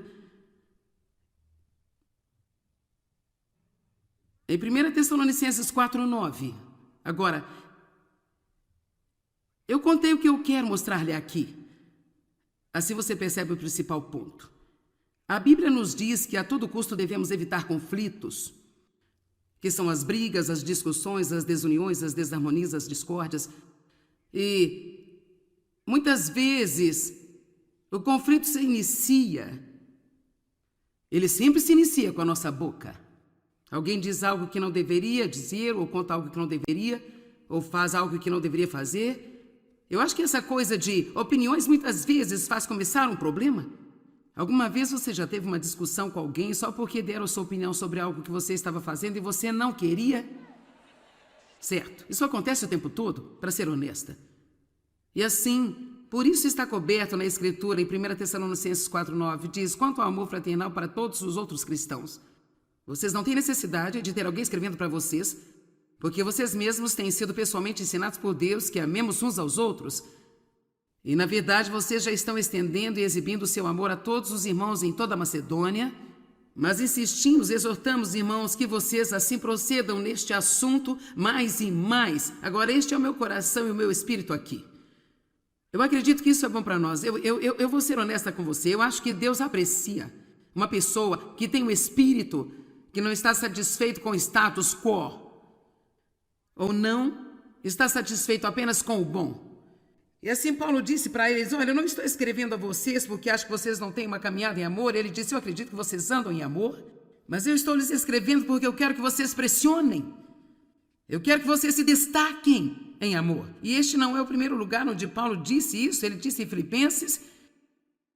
Em 1 Tessalonicenses 4:9. Agora, eu contei o que eu quero mostrar-lhe aqui. Assim você percebe o principal ponto. A Bíblia nos diz que a todo custo devemos evitar conflitos, que são as brigas, as discussões, as desuniões, as desarmonias, as discórdias. E muitas vezes o conflito ele sempre se inicia com a nossa boca. Alguém diz algo que não deveria dizer, ou conta algo que não deveria, ou faz algo que não deveria fazer. Eu acho que essa coisa de opiniões muitas vezes faz começar um problema. Alguma vez você já teve uma discussão com alguém só porque deram sua opinião sobre algo que você estava fazendo e você não queria? Certo. Isso acontece o tempo todo, para ser honesta. E assim, por isso está coberto na Escritura, em 1 Tessalonicenses 4:9, diz, quanto ao amor fraternal para todos os outros cristãos. Vocês não têm necessidade de ter alguém escrevendo para vocês, porque vocês mesmos têm sido pessoalmente ensinados por Deus que amemos uns aos outros. E, na verdade, vocês já estão estendendo e exibindo o seu amor a todos os irmãos em toda a Macedônia. Mas insistimos, exortamos, irmãos, que vocês assim procedam neste assunto mais e mais. Agora, este é o meu coração e o meu espírito aqui. Eu acredito que isso é bom para nós. Eu vou ser honesta com você. Eu acho que Deus aprecia uma pessoa que tem um espírito que não está satisfeito com o status quo. Ou não está satisfeito apenas com o bom. E assim Paulo disse para eles, olha, eu não estou escrevendo a vocês porque acho que vocês não têm uma caminhada em amor. Ele disse, eu acredito que vocês andam em amor, mas eu estou lhes escrevendo porque eu quero que vocês pressionem. Eu quero que vocês se destaquem em amor. E este não é o primeiro lugar onde Paulo disse isso. Ele disse em Filipenses,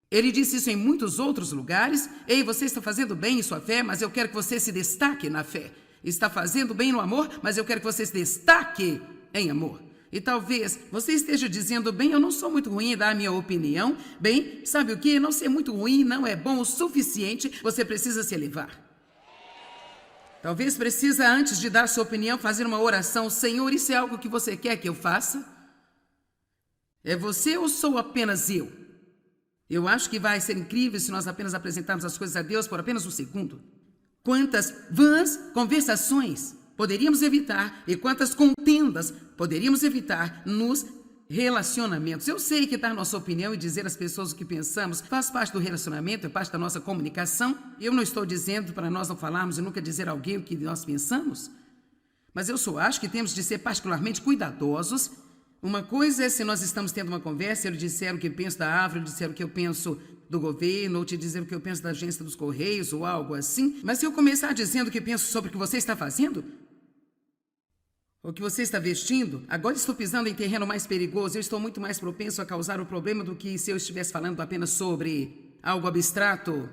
ele disse isso em muitos outros lugares. Ei, você está fazendo bem em sua fé, mas eu quero que você se destaque na fé. Está fazendo bem no amor, mas eu quero que você se destaque em amor. E talvez você esteja dizendo, bem, eu não sou muito ruim em dar a minha opinião. Bem, sabe o que? Não ser muito ruim não é bom o suficiente. Você precisa se elevar. Talvez precisa, antes de dar sua opinião, fazer uma oração. Senhor, isso é algo que você quer que eu faça? É você ou sou apenas eu? Eu acho que vai ser incrível se nós apenas apresentarmos as coisas a Deus por apenas um segundo. Quantas vãs conversações poderíamos evitar e quantas contendas poderíamos evitar nos relacionamentos. Eu sei que dar nossa opinião e dizer às pessoas o que pensamos faz parte do relacionamento, é parte da nossa comunicação. Eu não estou dizendo para nós não falarmos e nunca dizer a alguém o que nós pensamos, mas eu só acho que temos de ser particularmente cuidadosos. Uma coisa é se nós estamos tendo uma conversa, eu lhe disser o que eu penso da árvore, eu lhe disser o que eu penso do governo, ou te dizer o que eu penso da agência dos Correios, ou algo assim. Mas se eu começar dizendo o que penso sobre o que você está fazendo, o que você está vestindo, agora estou pisando em terreno mais perigoso. Eu estou muito mais propenso a causar o problema do que se eu estivesse falando apenas sobre algo abstrato,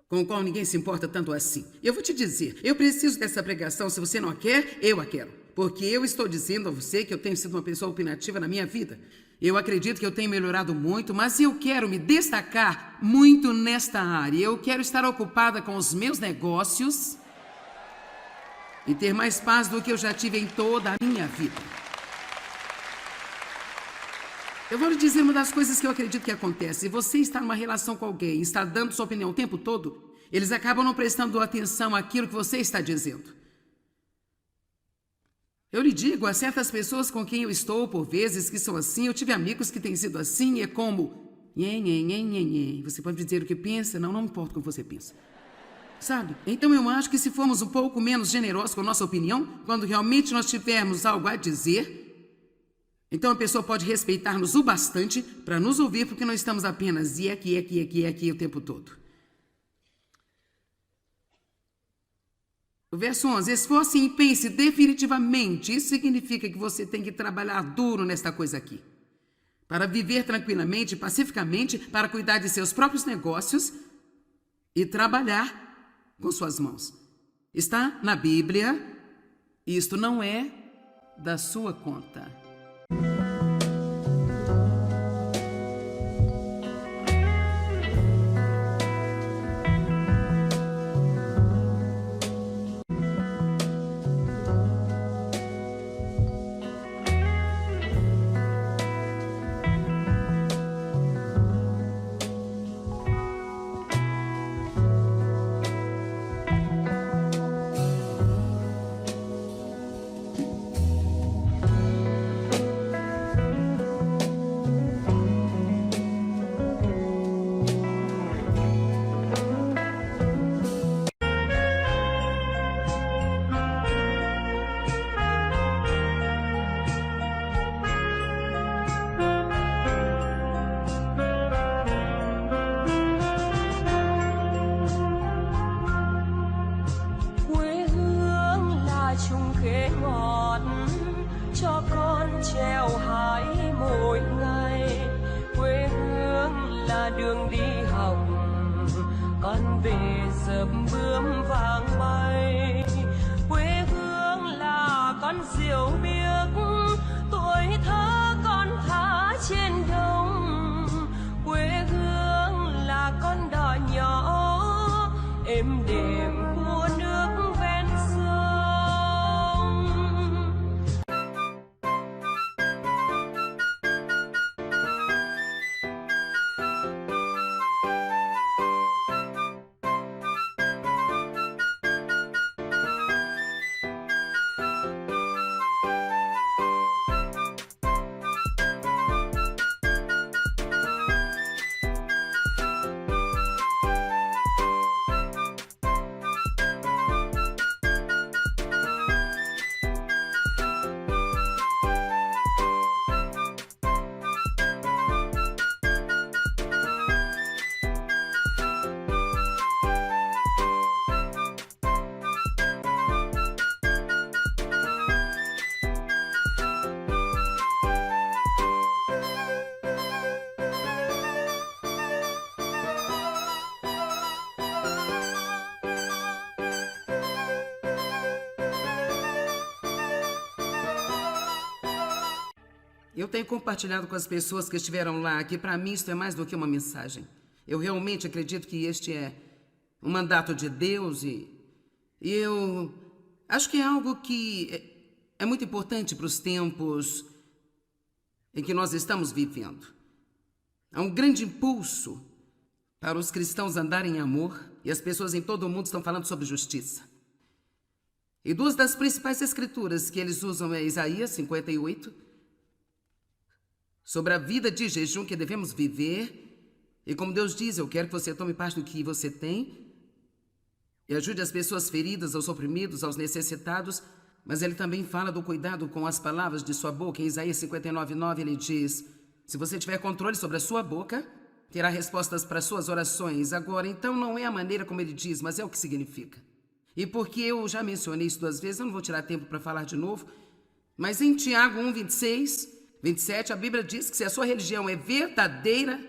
com o qual ninguém se importa tanto assim. Eu vou te dizer, eu preciso dessa pregação. Se você não a quer, eu a quero. Porque eu estou dizendo a você que eu tenho sido uma pessoa opinativa na minha vida. Eu acredito que eu tenho melhorado muito, mas eu quero me destacar muito nesta área. Eu quero estar ocupada com os meus negócios e ter mais paz do que eu já tive em toda a minha vida. Eu vou lhe dizer uma das coisas que eu acredito que acontece. Se você está numa relação com alguém e está dando sua opinião o tempo todo, eles acabam não prestando atenção àquilo que você está dizendo. Eu lhe digo, há certas pessoas com quem eu estou, por vezes, que são assim. Eu tive amigos que têm sido assim, e é como... Você pode dizer o que pensa? Não importa o que você pensa. Sabe? Então eu acho que se formos um pouco menos generosos com a nossa opinião, quando realmente nós tivermos algo a dizer, então a pessoa pode respeitar-nos o bastante para nos ouvir, porque não estamos apenas e aqui o tempo todo. O verso 11, esforce e pense definitivamente. Isso significa que você tem que trabalhar duro nesta coisa aqui. Para viver tranquilamente, pacificamente, para cuidar de seus próprios negócios e trabalhar com suas mãos. Está na Bíblia. Isto não é da sua conta. Eu tenho compartilhado com as pessoas que estiveram lá que para mim isto é mais do que uma mensagem. Eu realmente acredito que este é um mandato de Deus e eu acho que é algo que é muito importante para os tempos em que nós estamos vivendo. Há um grande impulso para os cristãos andarem em amor e as pessoas em todo o mundo estão falando sobre justiça. E duas das principais escrituras que eles usam é Isaías 58, sobre a vida de jejum que devemos viver. E como Deus diz, eu quero que você tome parte do que você tem e ajude as pessoas feridas, aos oprimidos, aos necessitados. Mas ele também fala do cuidado com as palavras de sua boca. Em Isaías 59:9 ele diz: se você tiver controle sobre a sua boca, terá respostas para suas orações. Agora, então não é a maneira como ele diz, mas é o que significa. E porque eu já mencionei isso 2 vezes, eu não vou tirar tempo para falar de novo, mas em Tiago 1:26, 27, a Bíblia diz que se a sua religião é verdadeira,